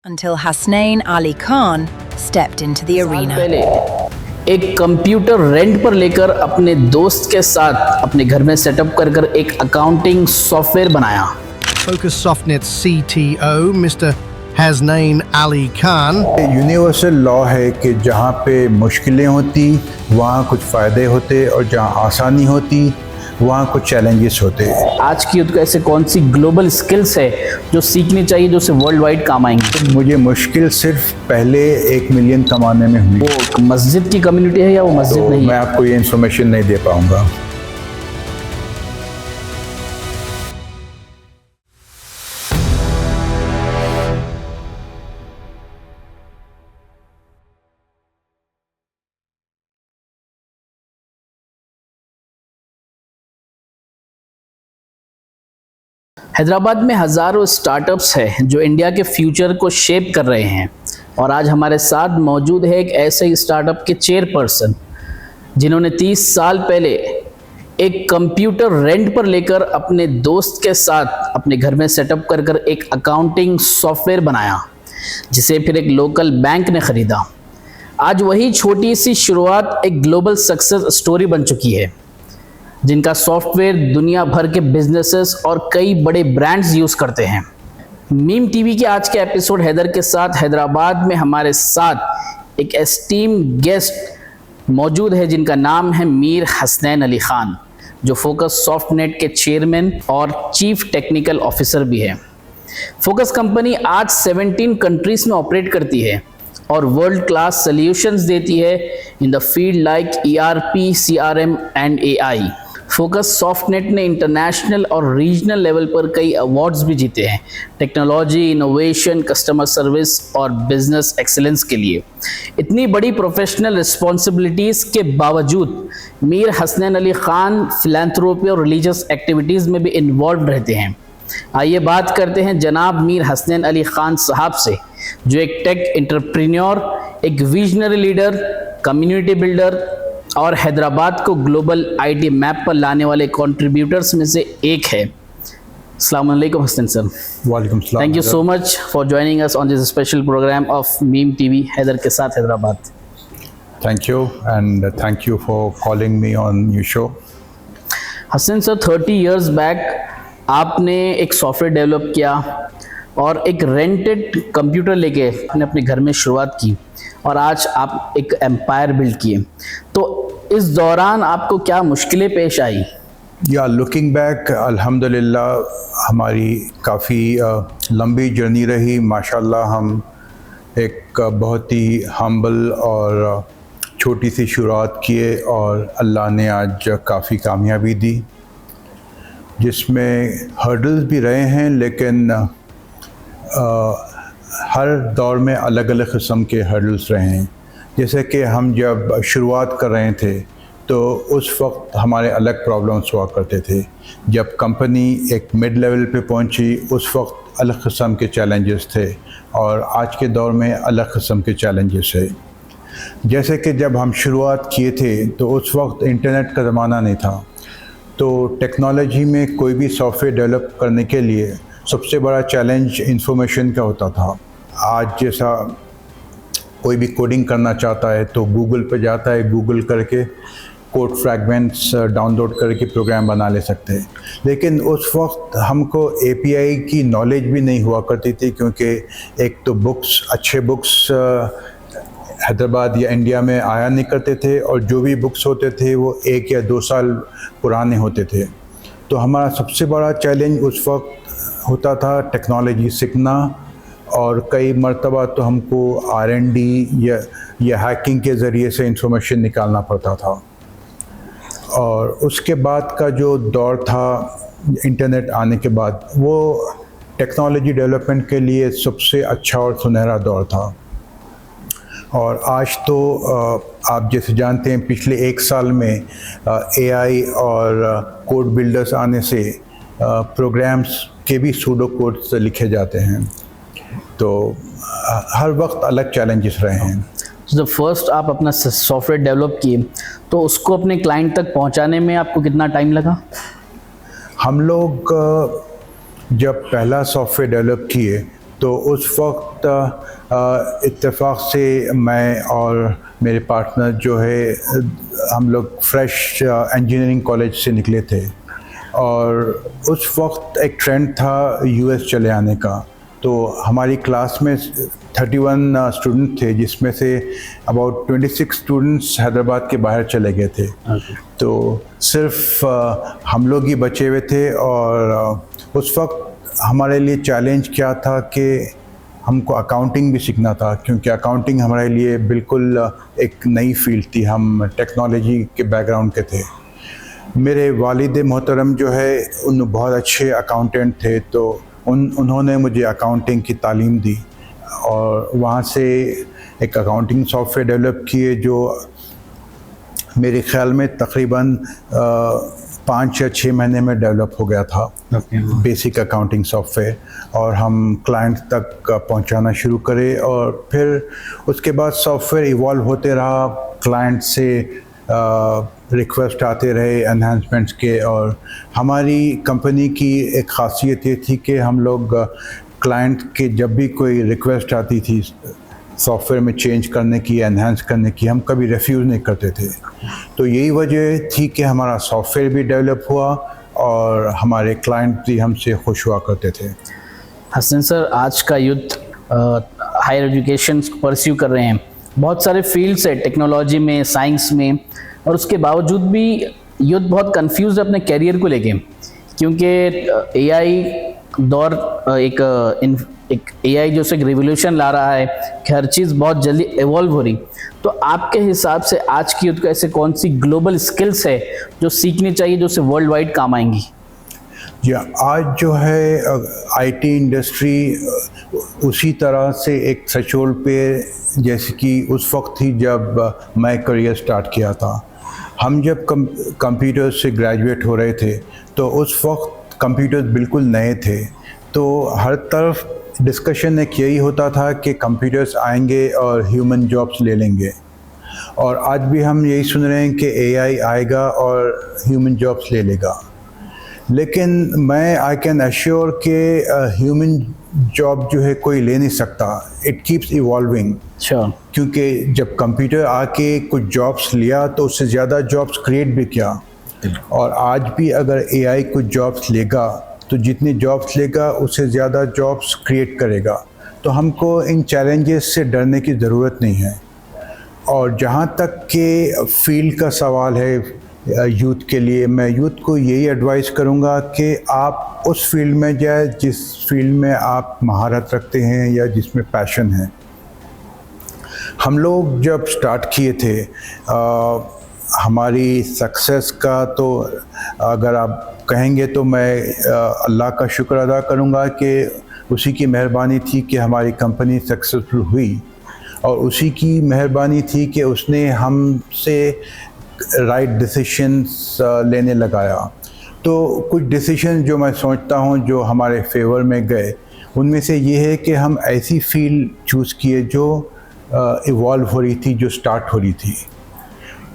until Hasnain Ali Khan stepped into the arena. पहले एक computer rent पर लेकर अपने दोस्त के साथ अपने घर में सेटअप कर एक अकाउंटिंग सॉफ्टवेयर बनाया। Focus Softnet's CTO, Mr. Hasnain Ali Khan, universal law है कि जहाँ पे मुश्किलें होती वहाँ कुछ फ़ायदे होते और जहाँ आसानी होती वहाँ कुछ चैलेंजेस होते। आज की युद्ध को ऐसे कौन सी ग्लोबल स्किल्स है जो सीखनी चाहिए जो से वर्ल्ड वाइड काम आएंगी? मुझे मुश्किल सिर्फ पहले 1 मिलियन कमाने में हुई। वो मस्जिद की कम्युनिटी है या वो मस्जिद तो नहीं मैं है? आपको ये इन्फॉर्मेशन नहीं दे पाऊँगा। हैदराबाद में हज़ारों स्टार्टअप्स हैं जो इंडिया के फ्यूचर को शेप कर रहे हैं और आज हमारे साथ मौजूद है एक ऐसे ही स्टार्टअप के चेयरपर्सन जिन्होंने 30 साल पहले एक कंप्यूटर रेंट पर लेकर अपने दोस्त के साथ अपने घर में सेटअप कर एक अकाउंटिंग सॉफ्टवेयर बनाया जिसे फिर एक लोकल बैंक ने ख़रीदा। आज वही छोटी सी शुरुआत एक ग्लोबल सक्सेस स्टोरी बन चुकी है जिनका सॉफ्टवेयर दुनिया भर के बिजनेसेस और कई बड़े ब्रांड्स यूज़ करते हैं। मीम टीवी के आज के एपिसोड हैदर के साथ हैदराबाद में हमारे साथ एक एस्टीम गेस्ट मौजूद है जिनका नाम है मीर हसनैन अली खान, जो फोकस सॉफ्टनेट के चेयरमैन और चीफ टेक्निकल ऑफिसर भी है। फोकस कंपनी आज 17 कंट्रीज में ऑपरेट करती है और वर्ल्ड क्लास सॉल्यूशंस देती है in the field like ERP, CRM and AI। Focus Softnet ने इंटरनेशनल और रीजनल लेवल पर कई अवार्ड्स भी जीते हैं टेक्नोलॉजी, इनोवेशन, कस्टमर सर्विस और बिजनेस एक्सीलेंस के लिए। इतनी बड़ी प्रोफेशनल रिस्पॉन्सिबिलिटीज़ के बावजूद मीर हसनैन अली खान फिलैंथ्रोपी और रिलीजियस एक्टिविटीज़ में भी इन्वॉल्व रहते हैं। आइए बात करते हैं जनाब मीर हसनैन अली खान साहब से, जो एक टेक एंटरप्रेन्योर, एक विजनरी लीडर, कम्युनिटी बिल्डर और हैदराबाद को ग्लोबल IT मैप पर लाने वाले कंट्रीब्यूटर्स में से एक है। अस्सलाम वालेकुम हसनैन सर। वालेकुम सलाम। Thank you so much for joining us on this special program of Meem TV Haider के साथ Hyderabad. Thank you and thank you for calling me on your show. Hasnain sir, 30 years back आपने एक सॉफ्टवेयर डेवलप किया और एक रेंटेड कंप्यूटर लेके आपने अपने घर में शुरुआत की और आज आप एक एम्पायर बिल्ड किए। तो इस दौरान आपको क्या मुश्किलें पेश आई? या लुकिंग बैक अल्हम्दुलिल्लाह हमारी काफ़ी लंबी जर्नी रही। माशाल्लाह हम एक बहुत ही हम्बल और छोटी सी शुरुआत किए और अल्लाह ने आज काफ़ी कामयाबी दी, जिसमें हर्डल्स भी रहे हैं, लेकिन हर दौर में अलग अलग किस्म के हर्डल्स रहे हैं। जैसे कि हम जब शुरुआत कर रहे थे तो उस वक्त हमारे अलग प्रॉब्लम्स हुआ करते थे। जब कंपनी एक मिड लेवल पे पहुंची उस वक्त अलग किस्म के चैलेंजेस थे और आज के दौर में अलग किस्म के चैलेंजेस है। जैसे कि जब हम शुरुआत किए थे तो उस वक्त इंटरनेट का ज़माना नहीं था, तो टेक्नोलॉजी में कोई भी सॉफ्टवेयर डेवलप करने के लिए सबसे बड़ा चैलेंज इंफॉर्मेशन का होता था। आज जैसा कोई भी कोडिंग करना चाहता है तो गूगल पे जाता है, गूगल करके कोड फ्रैगमेंट्स डाउनलोड करके प्रोग्राम बना ले सकते हैं। लेकिन उस वक्त हमको API की नॉलेज भी नहीं हुआ करती थी, क्योंकि एक तो अच्छे बुक्स हैदराबाद या इंडिया में आया नहीं करते थे और जो भी बुक्स होते थे वो 1 या 2 साल पुराने होते थे। तो हमारा सबसे बड़ा चैलेंज उस वक्त होता था टेक्नोलॉजी सीखना, और कई मरतबा तो हमको R&D या हैकिंग के ज़रिए से इंफॉर्मेशन निकालना पड़ता था। और उसके बाद का जो दौर था इंटरनेट आने के बाद, वो टेक्नोलॉजी डेवलपमेंट के लिए सबसे अच्छा और सुनहरा दौर था। और आज तो आप जैसे जानते हैं पिछले 1 साल में AI और कोड बिल्डर्स आने से प्रोग्राम्स के भी सूडो कोड्स लिखे जाते हैं। तो हर वक्त अलग चैलेंजेस रहे हैं। जब फर्स्ट आप अपना सॉफ्टवेयर डेवलप किए तो उसको अपने क्लाइंट तक पहुंचाने में आपको कितना टाइम लगा? हम लोग जब पहला सॉफ्टवेयर डेवलप किए तो उस वक्त इत्तेफाक से मैं और मेरे पार्टनर जो है हम लोग फ्रेश इंजीनियरिंग कॉलेज से निकले थे, और उस वक्त एक ट्रेंड था यूएस चले आने का। तो हमारी क्लास में 31 स्टूडेंट थे, जिसमें से अबाउट 26 स्टूडेंट्स हैदराबाद के बाहर चले गए थे। तो सिर्फ हम लोग ही बचे हुए थे, और उस वक्त हमारे लिए चैलेंज क्या था कि हमको अकाउंटिंग भी सीखना था, क्योंकि अकाउंटिंग हमारे लिए बिल्कुल एक नई फील्ड थी। हम टेक्नोलॉजी के बैकग्राउंड के थे। मेरे वालिद मोहतरम जो है उन बहुत अच्छे अकाउंटेंट थे, तो उन्होंने मुझे अकाउंटिंग की तालीम दी, और वहाँ से एक अकाउंटिंग सॉफ्टवेयर डेवलप किए जो मेरे ख्याल में तकरीबन 5 या 6 महीने में डेवलप हो गया था। बेसिक अकाउंटिंग सॉफ्टवेयर, और हम क्लाइंट तक पहुंचाना शुरू करे, और फिर उसके बाद सॉफ्टवेयर इवॉल्व होते रहा। क्लाइंट से रिक्वेस्ट आते रहे एनहांसमेंट्स के, और हमारी कंपनी की एक ख़ासियत ये थी कि हम लोग क्लाइंट के जब भी कोई रिक्वेस्ट आती थी सॉफ्टवेयर में चेंज करने की, एनहांस करने की, हम कभी रिफ्यूज़ नहीं करते थे। तो यही वजह थी कि हमारा सॉफ्टवेयर भी डेवलप हुआ और हमारे क्लाइंट भी हमसे खुश हुआ करते थे। हसन सर, आज का यूथ हायर एजुकेशन परस्यू कर रहे हैं, बहुत सारे फील्ड्स है टेक्नोलॉजी में, साइंस में, और उसके बावजूद भी यूथ बहुत कंफ्यूज है अपने कैरियर को लेके, क्योंकि एआई दौर एक एआई जो से एक रिवोल्यूशन ला रहा है कि हर चीज़ बहुत जल्दी इवॉल्व हो रही। तो आपके हिसाब से आज की यूथ को ऐसे कौन सी ग्लोबल स्किल्स है जो सीखनी चाहिए, जो से वर्ल्ड वाइड काम आएंगी? जी, आज जो है आईटी इंडस्ट्री उसी तरह से एक थ्रेशोल्ड पे जैसे कि उस वक्त थी जब मैं करियर स्टार्ट किया था। हम जब कंप्यूटर से ग्रेजुएट हो रहे थे तो उस वक्त कंप्यूटर्स बिल्कुल नए थे, तो हर तरफ डिस्कशन एक यही होता था कि कंप्यूटर्स आएंगे और ह्यूमन जॉब्स ले लेंगे, और आज भी हम यही सुन रहे हैं कि एआई आएगा और ह्यूमन जॉब्स ले लेगा। लेकिन मैं आई कैन एश्योर कि ह्यूमन जॉब जो है कोई ले नहीं सकता, इट कीप्स इवॉल्विंग। क्योंकि जब कंप्यूटर आके कुछ जॉब्स लिया तो उससे ज़्यादा जॉब्स क्रिएट भी किया, और आज भी अगर एआई कुछ जॉब्स लेगा तो जितनी जॉब्स लेगा उससे ज़्यादा जॉब्स क्रिएट करेगा। तो हमको इन चैलेंजेस से डरने की ज़रूरत नहीं है। और जहाँ तक कि फील्ड का सवाल है यूथ के लिए, मैं यूथ को यही एडवाइस करूँगा कि आप उस फील्ड में जाए जिस फील्ड में आप महारत रखते हैं या जिसमें पैशन है। हम लोग जब स्टार्ट किए थे हमारी सक्सेस का, तो अगर आप कहेंगे तो मैं अल्लाह का शुक्र अदा करूँगा कि उसी की मेहरबानी थी कि हमारी कंपनी सक्सेसफुल हुई, और उसी की मेहरबानी थी कि उसने हमसे राइट डिसीशंस लेने लगाया। तो कुछ डिसीजन जो मैं सोचता हूँ जो हमारे फेवर में गए, उनमें से ये है कि हम ऐसी फील्ड चूज़ किए जो इवॉल्व हो रही थी, जो स्टार्ट हो रही थी।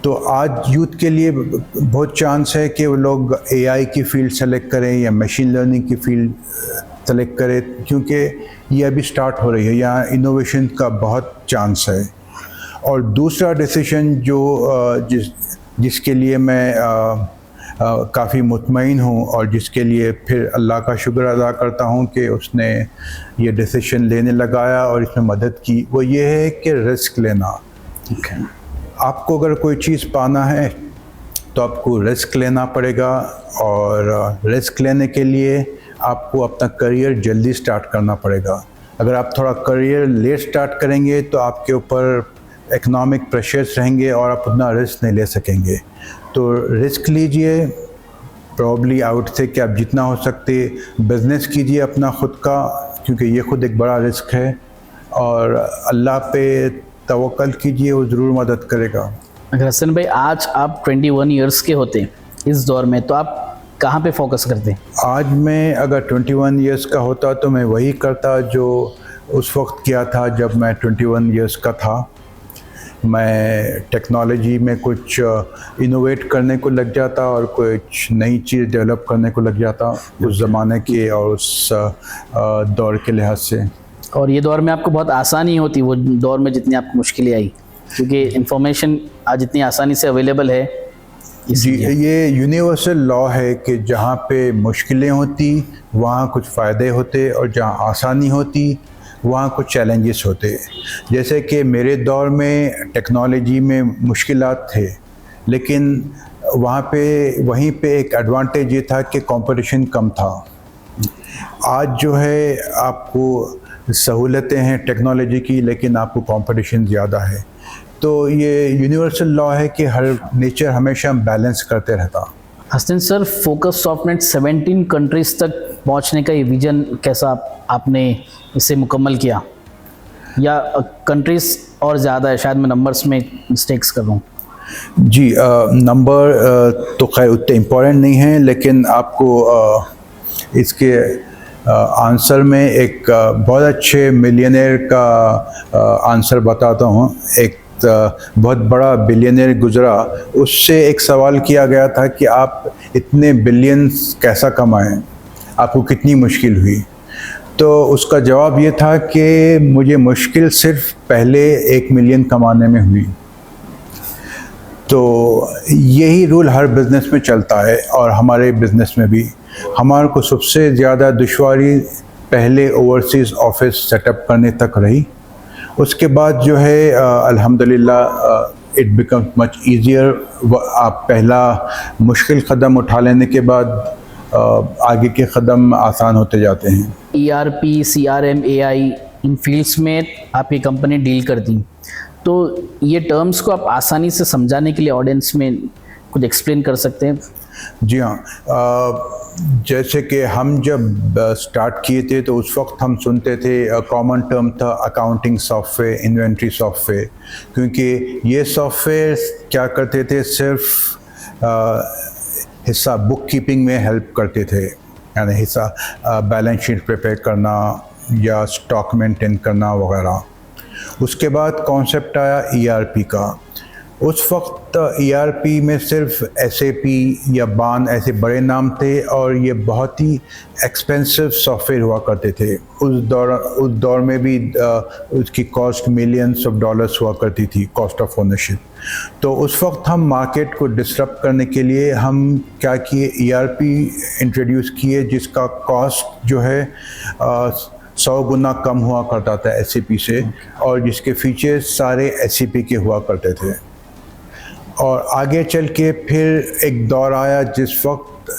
तो आज यूथ के लिए बहुत चांस है कि वो लोग एआई की फील्ड सेलेक्ट करें या मशीन लर्निंग की फील्ड सेलेक्ट करें, क्योंकि ये अभी स्टार्ट हो रही है, यहाँ इनोवेशन का बहुत चांस है। और दूसरा डिसीजन जो जिसके लिए मैं काफ़ी मुतमईन हूँ और जिसके लिए फिर अल्लाह का शुक्र अदा करता हूँ कि उसने ये डिसीजन लेने लगाया और इसमें मदद की, वो ये है कि रिस्क लेना। आपको अगर कोई चीज़ पाना है तो आपको रिस्क लेना पड़ेगा, और रिस्क लेने के लिए आपको अपना करियर जल्दी स्टार्ट करना पड़ेगा। अगर आप थोड़ा करियर लेट स्टार्ट करेंगे तो आपके ऊपर इकोनॉमिक प्रेशर्स रहेंगे और आप उतना रिस्क नहीं ले सकेंगे। तो रिस्क लीजिए, प्रॉब्ली आउट से कि आप जितना हो सकते बिज़नेस कीजिए अपना खुद का, क्योंकि ये खुद एक बड़ा रिस्क है, और अल्लाह पे तवक्कल कीजिए, वो ज़रूर मदद करेगा। अगर हसन भाई आज आप 21 इयर्स के होते इस दौर में, तो आप कहाँ पे फोकस करते? आज मैं अगर 21 इयर्स का होता तो मैं वही करता जो उस वक्त किया था जब मैं 21 इयर्स का था। मैं टेक्नोलॉजी में कुछ इनोवेट करने को लग जाता और कुछ नई चीज़ डेवलप करने को लग जाता उस ज़माने के और उस दौर के लिहाज से। और ये दौर में आपको बहुत आसानी होती वो दौर में जितनी आपको मुश्किलें आई, क्योंकि इंफॉर्मेशन आज इतनी आसानी से अवेलेबल है। जी, ये यूनिवर्सल लॉ है कि जहाँ पे मुश्किलें होती वहाँ कुछ फ़ायदे होते और जहाँ आसानी होती वहाँ कुछ चैलेंजेस होते। जैसे कि मेरे दौर में टेक्नोलॉजी में मुश्किलात थे, लेकिन वहीं पे एक एडवांटेज ये था कि कंपटीशन कम था। आज जो है आपको सहूलतें हैं टेक्नोलॉजी की, लेकिन आपको कंपटीशन ज़्यादा है। तो ये यूनिवर्सल लॉ है कि हर नेचर हमेशा बैलेंस करते रहता। हसन सर, फोकस सॉफ्टनेट 17 कंट्रीज़ तक पहुंचने का ये विजन कैसा आपने इसे मुकम्मल किया, या कंट्रीज़ और ज़्यादा है? शायद मैं नंबर्स में मिस्टेक्स कर रहा हूँ। जी, नंबर तो खैर उतने इम्पोर्टेंट नहीं हैं, लेकिन आपको इसके आंसर में एक बहुत अच्छे मिलियनेयर का आंसर बताता हूँ। एक बहुत बड़ा बिलियनेयर गुजरा, उससे एक सवाल किया गया था कि आप इतने बिलियंस कैसा कमाएं, आपको कितनी मुश्किल हुई? तो उसका जवाब ये था कि मुझे मुश्किल सिर्फ पहले 1 मिलियन कमाने में हुई। तो यही रूल हर बिज़नेस में चलता है और हमारे बिज़नेस में भी। हमारे को सबसे ज़्यादा दुश्वारी पहले ओवरसीज़ ऑफिस सेटअप करने तक रही। उसके बाद जो है अल्हम्दुलिल्लाह इट बिकम्स मच ईज़ियर। आप पहला मुश्किल कदम उठा लेने के बाद आगे के कदम आसान होते जाते हैं। ERP, CRM, AI इन फील्ड्स में आपकी कंपनी डील करती, तो ये टर्म्स को आप आसानी से समझाने के लिए ऑडियंस में कुछ एक्सप्लेन कर सकते हैं? जी हाँ, जैसे कि हम जब स्टार्ट किए थे तो उस वक्त हम सुनते थे कॉमन टर्म था अकाउंटिंग सॉफ्टवेयर, इन्वेंट्री सॉफ्टवेयर, क्योंकि ये सॉफ्टवेयर क्या करते थे, सिर्फ हिस्सा बुक कीपिंग में हेल्प करते थे, यानी हिस्सा बैलेंस शीट प्रिपेयर करना या स्टॉक मेंटेन करना वगैरह। उसके बाद कॉन्सेप्ट आया ERP का। उस वक्त ERP में सिर्फ SAP या बान ऐसे बड़े नाम थे और ये बहुत ही एक्सपेंसिव सॉफ्टवेयर हुआ करते थे। उस दौर में भी उसकी कॉस्ट मिलियंस ऑफ डॉलर्स हुआ करती थी, कॉस्ट ऑफ ओनरशिप। तो उस वक्त हम मार्केट को डिसरप्ट करने के लिए हम क्या किए, ERP इंट्रोड्यूस किए, जिसका कॉस्ट जो है 100 गुना कम हुआ करता था SAP से, और जिसके फीचर्स सारे SAP के हुआ करते थे। और आगे चल के फिर एक दौर आया जिस वक्त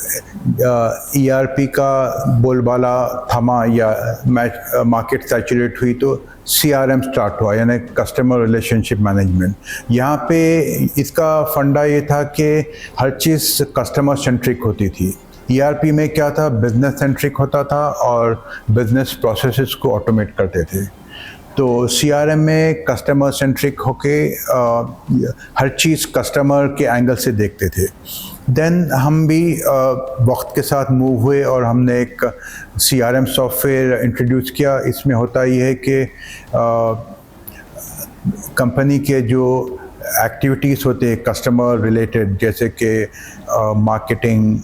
ERP का बोलबाला थमा या मार्केट सैचुरेट हुई, तो CRM स्टार्ट हुआ, यानी कस्टमर रिलेशनशिप मैनेजमेंट। यहाँ पे इसका फंडा ये था कि हर चीज़ कस्टमर सेंट्रिक होती थी। ERP में क्या था, बिजनेस सेंट्रिक होता था और बिजनेस प्रोसेसेस को ऑटोमेट करते थे। तो CRM में कस्टमर सेंट्रिक होके हर चीज़ कस्टमर के एंगल से देखते थे। देन हम भी वक्त के साथ मूव हुए और हमने एक CRM सॉफ्टवेयर इंट्रोड्यूस किया। इसमें होता ये है कि कंपनी के जो एक्टिविटीज़ होते हैं कस्टमर रिलेटेड, जैसे कि मार्केटिंग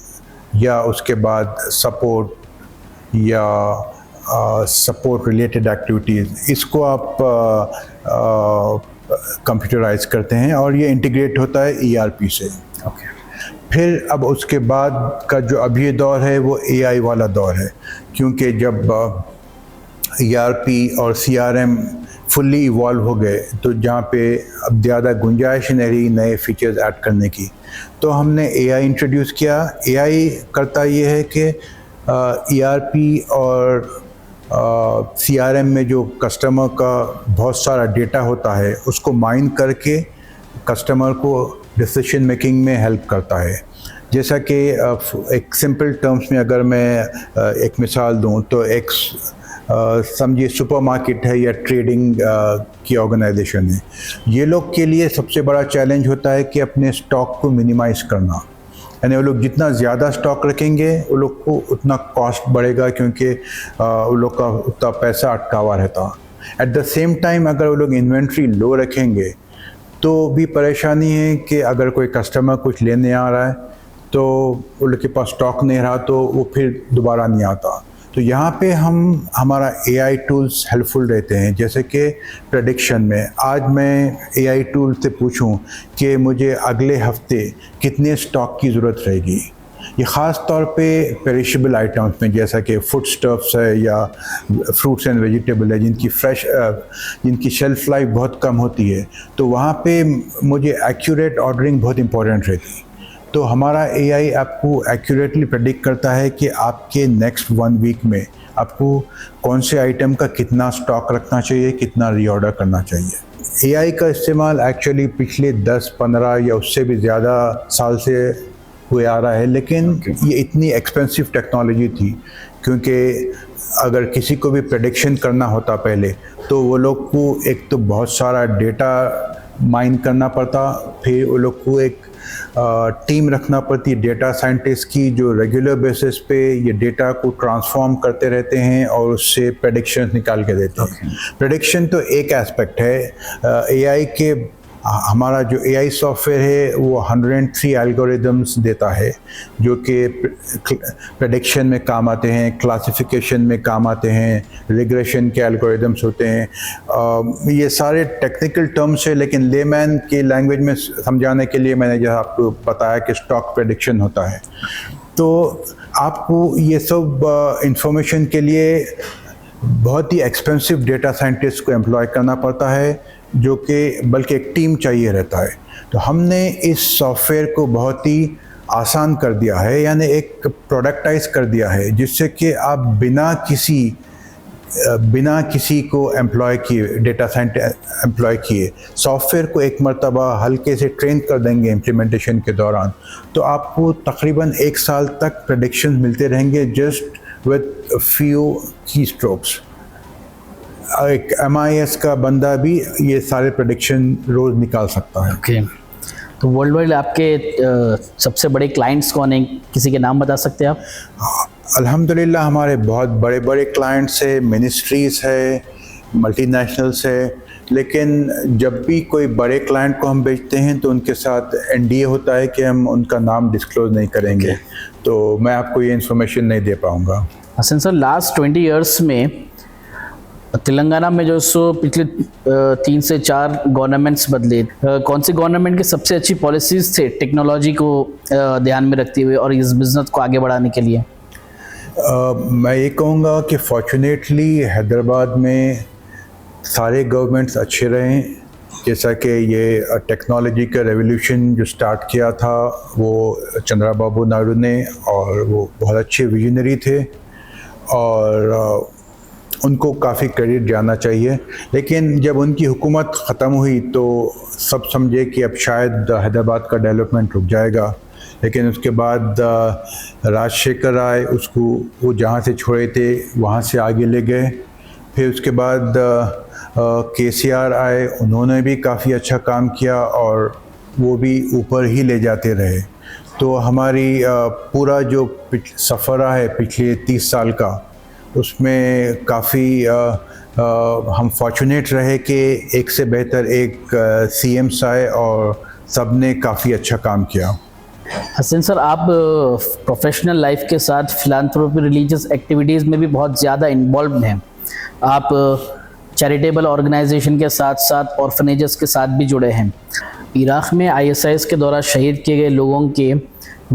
या उसके बाद सपोर्ट या सपोर्ट रिलेटेड एक्टिविटीज़, इसको आप कंप्यूटराइज करते हैं और ये इंटीग्रेट होता है ERP से। फिर अब उसके बाद का जो अभी दौर है वो AI वाला दौर है, क्योंकि जब ERP और CRM फुल्ली इवॉल्व हो गए तो जहाँ पे अब ज़्यादा गुंजाइश नहीं रही नए फीचर्स ऐड करने की, तो हमने AI इंट्रोड्यूस किया। AI करता ये है कि ERP और CRM में जो कस्टमर का बहुत सारा डेटा होता है उसको माइन करके कस्टमर को डिसीजन मेकिंग में हेल्प करता है। जैसा कि एक सिंपल टर्म्स में अगर मैं एक मिसाल दूं तो एक समझिए सुपरमार्केट है या ट्रेडिंग की ऑर्गेनाइजेशन है। ये लोग के लिए सबसे बड़ा चैलेंज होता है कि अपने स्टॉक को मिनिमाइज़ करना, यानी वो लोग जितना ज़्यादा स्टॉक रखेंगे वो लोग को उतना कॉस्ट बढ़ेगा, क्योंकि वो लोग का उतना पैसा अटका हुआ रहता। एट द सेम टाइम अगर वो लोग इन्वेंट्री लो रखेंगे तो भी परेशानी है कि अगर कोई कस्टमर कुछ लेने आ रहा है तो वो लोग के पास स्टॉक नहीं रहा तो वो फिर दोबारा नहीं आता। तो यहाँ पे हमारा AI टूल्स हेल्पफुल रहते हैं। जैसे कि प्रेडिक्शन में आज मैं AI टूल से पूछूं कि मुझे अगले हफ्ते कितने स्टॉक की ज़रूरत रहेगी, ये ख़ास तौर पे पेरिशेबल आइटम्स में, जैसा कि फूड स्टफ्स है या फ्रूट्स एंड वेजिटेबल है, जिनकी शेल्फ लाइफ बहुत कम होती है, तो वहाँ पे मुझे एक्यूरेट ऑर्डरिंग बहुत इंपॉर्टेंट रहती। तो हमारा AI आपको एक्यूरेटली प्रेडिक्ट करता है कि आपके नेक्स्ट 1 वीक में आपको कौन से आइटम का कितना स्टॉक रखना चाहिए, कितना रीऑर्डर करना चाहिए। AI का इस्तेमाल एक्चुअली पिछले 10-15 या उससे भी ज़्यादा साल से हुए आ रहा है, लेकिन ये इतनी एक्सपेंसिव टेक्नोलॉजी थी, क्योंकि अगर किसी को भी प्रेडिक्शन करना होता पहले, तो वो लोग को एक तो बहुत सारा डेटा माइन करना पड़ता, फिर वो लोग को एक टीम रखना पड़ती डेटा साइंटिस्ट की, जो रेगुलर बेसिस पे ये डेटा को ट्रांसफॉर्म करते रहते हैं और उससे प्रेडिक्शन निकाल के देते हैं। प्रेडिक्शन तो एक एस्पेक्ट है। AI के हमारा जो AI सॉफ्टवेयर है वो 103 एल्गोरिदम्स देता है, जो कि प्रेडिक्शन में काम आते हैं, क्लासिफिकेशन में काम आते हैं, रिग्रेशन के एल्गोरिदम्स होते हैं। ये सारे टेक्निकल टर्म्स है, लेकिन लेमैन की लैंग्वेज में समझाने के लिए मैंने जहाँ आपको बताया कि स्टॉक प्रेडिक्शन होता है। तो आपको ये सब इंफॉर्मेशन के लिए बहुत ही एक्सपेंसिव डेटा साइंटिस्ट को एम्प्लॉय करना पड़ता है, जो कि बल्कि एक टीम चाहिए रहता है। तो हमने इस सॉफ्टवेयर को बहुत ही आसान कर दिया है, यानी एक प्रोडक्टाइज कर दिया है, जिससे कि आप बिना किसी को एम्प्लॉय किए, डेटा साइंटिस्ट एम्प्लॉय किए, सॉफ्टवेयर को एक मर्तबा हल्के से ट्रेन कर देंगे इम्प्लीमेंटेशन के दौरान, तो आपको तकरीबन 1 साल तक प्रेडिक्शन मिलते रहेंगे जस्ट विद फ्यू की स्ट्रोक्स। एक MIS का बंदा भी ये सारे प्रेडिक्शन रोज़ निकाल सकता है। ओके, तो वर्ल्ड वाइड आपके सबसे बड़े क्लाइंट्स कौन हैं, किसी के नाम बता सकते हैं आप? अल्हम्दुलिल्लाह हमारे बहुत बड़े बड़े क्लाइंट्स है, मिनिस्ट्रीज़ है, मल्टीनेशनल्स है, लेकिन जब भी कोई बड़े क्लाइंट को हम बेचते हैं तो उनके साथ NDA होता है कि हम उनका नाम डिस्क्लोज़ नहीं करेंगे। तो मैं आपको ये इन्फॉर्मेशन नहीं दे पाऊँगा। हसन सर, लास्ट 20 ईयर्स में तेलंगाना में जो सो पिछले 3 से 4 गवर्नमेंट्स बदले, कौन सी गवर्नमेंट की सबसे अच्छी पॉलिसीज़ थे टेक्नोलॉजी को ध्यान में रखते हुए और इस बिज़नेस को आगे बढ़ाने के लिए? मैं ये कहूँगा कि फॉर्चुनेटली हैदराबाद में सारे गवर्नमेंट्स अच्छे रहे। जैसा कि ये टेक्नोलॉजी का रेवोल्यूशन जो स्टार्ट किया था वो चंद्रबाबू नायडू ने, और वो बहुत अच्छे विजनरी थे और उनको काफ़ी क्रेडिट जाना चाहिए। लेकिन जब उनकी हुकूमत ख़त्म हुई तो सब समझे कि अब शायद हैदराबाद का डेवलपमेंट रुक जाएगा, लेकिन उसके बाद राजशेखर आए, उसको वो जहाँ से छोड़े थे वहाँ से आगे ले गए। फिर उसके बाद KCR आए, उन्होंने भी काफ़ी अच्छा काम किया और वो भी ऊपर ही ले जाते रहे। तो हमारी पूरा जो सफ़र रहा है पिछले 30 साल का, उसमें काफ़ी हम फॉर्चुनेट रहे कि एक से बेहतर एक CMs आए और सब ने काफ़ी अच्छा काम किया। हसन सर, आप प्रोफेशनल लाइफ के साथ फिलांथ्रोपी, रिलीजियस एक्टिविटीज़ में भी बहुत ज़्यादा इन्वॉल्व हैं। आप चैरिटेबल ऑर्गेनाइजेशन के साथ साथ ऑर्फनेजेस के साथ भी जुड़े हैं। इराक़ में ISIS के द्वारा शहीद किए गए लोगों के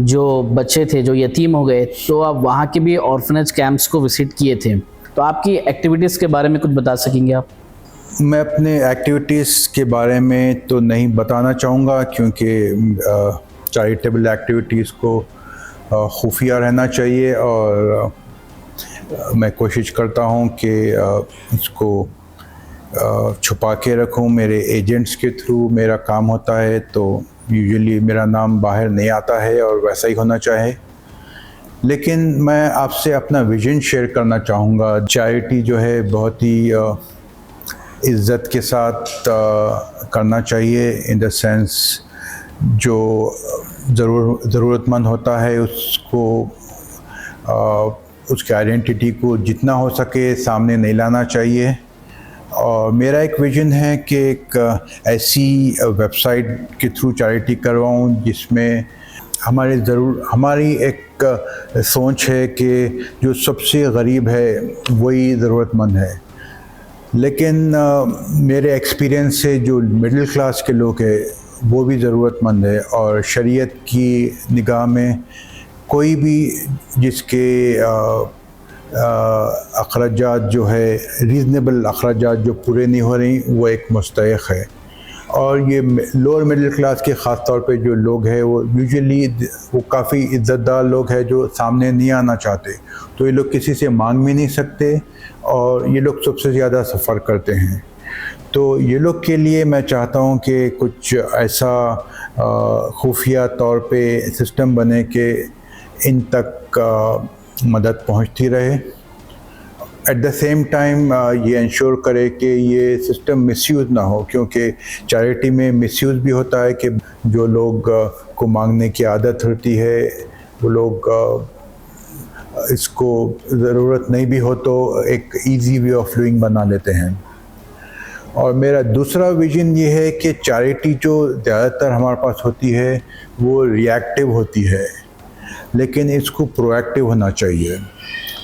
जो बच्चे थे, जो यतीम हो गए, तो आप वहाँ के भी ऑर्फनेज कैंप्स को विज़िट किए थे, तो आपकी एक्टिविटीज़ के बारे में कुछ बता सकेंगे आप? मैं अपने एक्टिविटीज़ के बारे में तो नहीं बताना चाहूँगा, क्योंकि चैरिटेबल एक्टिविटीज़ को खुफिया रहना चाहिए और मैं कोशिश करता हूँ कि इसको छुपा के रखूँ। मेरे एजेंट्स के थ्रू मेरा काम होता है, तो यूजुअली मेरा नाम बाहर नहीं आता है और वैसा ही होना चाहिए। लेकिन मैं आपसे अपना विज़न शेयर करना चाहूँगा। चैरिटी जो है बहुत ही इज़्ज़त के साथ करना चाहिए, इन द सेंस जो ज़रूरतमंद होता है उसको उसकी आइडेंटिटी को जितना हो सके सामने नहीं लाना चाहिए। और मेरा एक विज़न है कि एक ऐसी वेबसाइट के थ्रू चैरिटी करवाऊँ जिसमें हमारी एक सोच है कि जो सबसे गरीब है वही ज़रूरतमंद है, लेकिन मेरे एक्सपीरियंस से जो मिडिल क्लास के लोग हैं वो भी ज़रूरतमंद है। और शरीयत की निगाह में कोई भी जिसके अखराजात जो है रीज़नेबल अखराजात जो पूरे नहीं हो रही वो एक मुस्तहिक़ है। और ये लोअर मिडिल क्लास के ख़ास तौर पे जो लोग हैं वो यूजुअली वो काफ़ी इज़्ज़तदार लोग हैं जो सामने नहीं आना चाहते, तो ये लोग किसी से मांग भी नहीं सकते और ये लोग सबसे ज़्यादा सफ़र करते हैं। तो ये लोग के लिए मैं चाहता हूँ कि कुछ ऐसा खुफिया तौर पे सिस्टम बने कि इन तक मदद पहुँचती रहे। एट द सेम टाइम ये इंश्योर करे कि ये सिस्टम मिसयूज़ ना हो, क्योंकि चैरिटी में मिसयूज़ भी होता है कि जो लोग को मांगने की आदत होती है वो लोग इसको ज़रूरत नहीं भी हो तो एक इजी वे ऑफ लिविंग बना लेते हैं। और मेरा दूसरा विज़न ये है कि चैरिटी जो ज़्यादातर हमारे पास होती है वो रिएक्टिव होती है, लेकिन इसको प्रोएक्टिव होना चाहिए।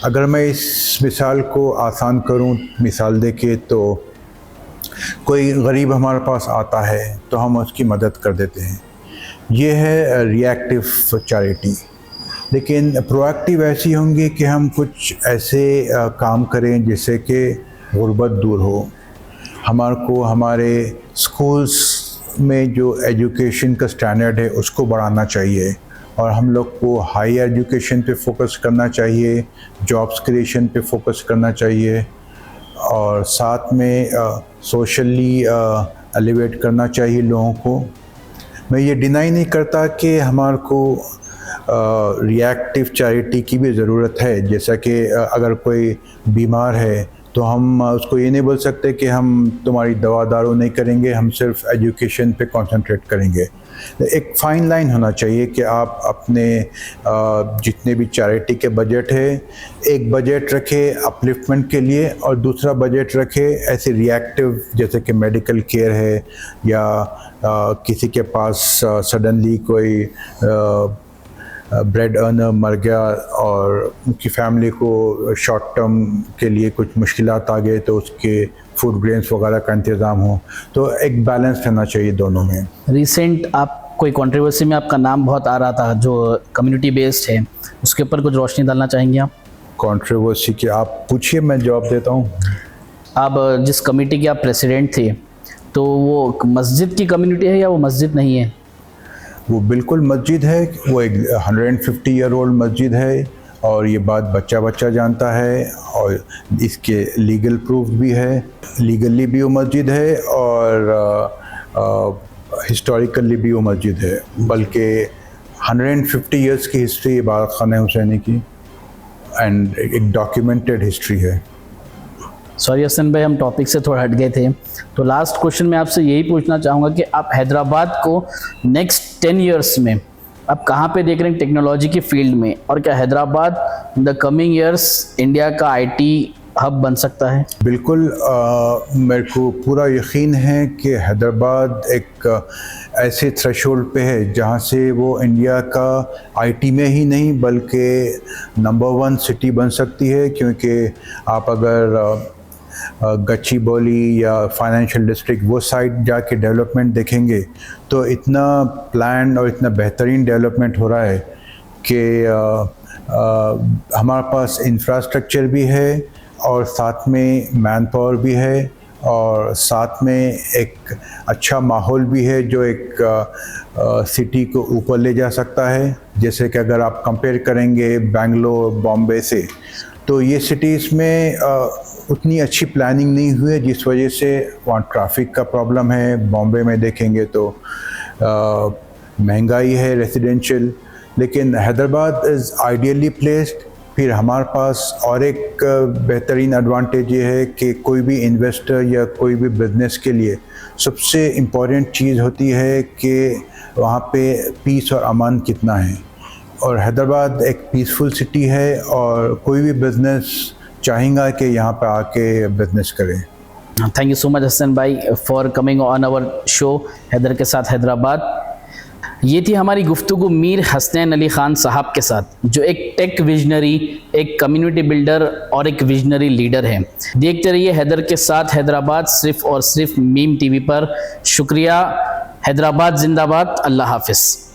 अगर मैं इस मिसाल को आसान करूं, मिसाल देके, तो कोई गरीब हमारे पास आता है तो हम उसकी मदद कर देते हैं, ये है रिएक्टिव चैरिटी। लेकिन प्रोएक्टिव ऐसी होंगी कि हम कुछ ऐसे काम करें जिससे कि गुर्बत दूर हो। हमारे को हमारे स्कूल्स में जो एजुकेशन का स्टैंडर्ड है उसको बढ़ाना चाहिए और हम लोग को हाई एजुकेशन पे फोकस करना चाहिए, जॉब्स क्रिएशन पे फोकस करना चाहिए और साथ में सोशली एलिवेट करना चाहिए लोगों को। मैं ये डिनाई नहीं करता कि हमारे को रिएक्टिव चैरिटी की भी ज़रूरत है, जैसा कि अगर कोई बीमार है तो हम उसको ये नहीं बोल सकते कि हम तुम्हारी दवा दारू नहीं करेंगे, हम सिर्फ एजुकेशन पे कंसंट्रेट करेंगे। एक फ़ाइन लाइन होना चाहिए कि आप अपने जितने भी चैरिटी के बजट है, एक बजट रखें अपलिफ्टमेंट के लिए और दूसरा बजट रखें ऐसे रिएक्टिव, जैसे कि मेडिकल केयर है या किसी के पास सडनली कोई ब्रेड अर्नर मर गया और उनकी फैमिली को शॉर्ट टर्म के लिए कुछ मुश्किलात आ गए तो उसके फूड ग्रेन्स वगैरह का इंतज़ाम हो, तो एक बैलेंस रहना चाहिए दोनों में। रिसेंट आप कोई कंट्रोवर्सी में आपका नाम बहुत आ रहा था जो कम्युनिटी बेस्ड है, उसके ऊपर कुछ रोशनी डालना चाहेंगे आप? कंट्रोवर्सी की आप पूछिए, मैं जवाब देता हूँ। आप जिस कमेटी के आप प्रेसिडेंट थे तो वो मस्जिद की कम्युनिटी है या वो मस्जिद नहीं है? वो बिल्कुल मस्जिद है, वो एक 150 ईयर ओल्ड मस्जिद है और ये बात बच्चा बच्चा जानता है और इसके लीगल प्रूफ भी है, लीगली भी वो मस्जिद है और हिस्टोरिकली भी वो मस्जिद है। बल्कि 150 इयर्स की हिस्ट्री इबादत खाना हुसैनी की एंड एक डॉक्यूमेंटेड हिस्ट्री है। सॉरी हसन भाई, हम टॉपिक से थोड़ा हट गए थे, तो लास्ट क्वेश्चन मैं आपसे यही पूछना चाहूँगा कि आप हैदराबाद को नेक्स्ट 10 इयर्स में आप कहाँ पे देख रहे हैं टेक्नोलॉजी की फील्ड में, और क्या Hyderabad in the coming years India का आईटी हब बन सकता है? बिल्कुल, मेरे को पूरा यकीन है कि हैदराबाद एक ऐसे थ्रेशोल्ड पे है जहाँ से वो इंडिया का आईटी में ही नहीं बल्कि नंबर 1 सिटी बन सकती है। क्योंकि आप अगर गच्चीबौली या फाइनेंशियल डिस्ट्रिक्ट वो साइड जाके डेवलपमेंट देखेंगे तो इतना प्लान और इतना बेहतरीन डेवलपमेंट हो रहा है कि हमारे पास इंफ्रास्ट्रक्चर भी है और साथ में मैन पावर भी है और साथ में एक अच्छा माहौल भी है जो एक सिटी को ऊपर ले जा सकता है। जैसे कि अगर आप कंपेयर करेंगे बेंगलोर बॉम्बे से, तो ये सिटीज़ में उतनी अच्छी प्लानिंग नहीं हुई है जिस वजह से वहाँ ट्रैफिक का प्रॉब्लम है। बॉम्बे में देखेंगे तो महंगाई है रेजिडेंशियल, लेकिन हैदराबाद इज़ आइडियली प्लेस्ड। फिर हमारे पास और एक बेहतरीन एडवांटेज ये है कि कोई भी इन्वेस्टर या कोई भी बिज़नेस के लिए सबसे इम्पॉर्टेंट चीज़ होती है कि वहाँ पे पीस और अमन कितना है, और हैदराबाद एक पीसफुल सिटी है और कोई भी बिज़नेस चाहेगा कि यहाँ पे आके बिज़नेस करें। Thank you so much Hasan भाई for coming on our show Haider के साथ हैदराबाद। ये थी हमारी गुफ्तगू मीर हसनैन अली ख़ान साहब के साथ, जो एक टेक विजनरी, एक कम्युनिटी बिल्डर और एक विजनरी लीडर हैं। देखते रहिए हैदर के साथ हैदराबाद, सिर्फ़ और सिर्फ मीम टीवी पर। शुक्रिया। हैदराबाद जिंदाबाद। अल्लाह हाफिज़।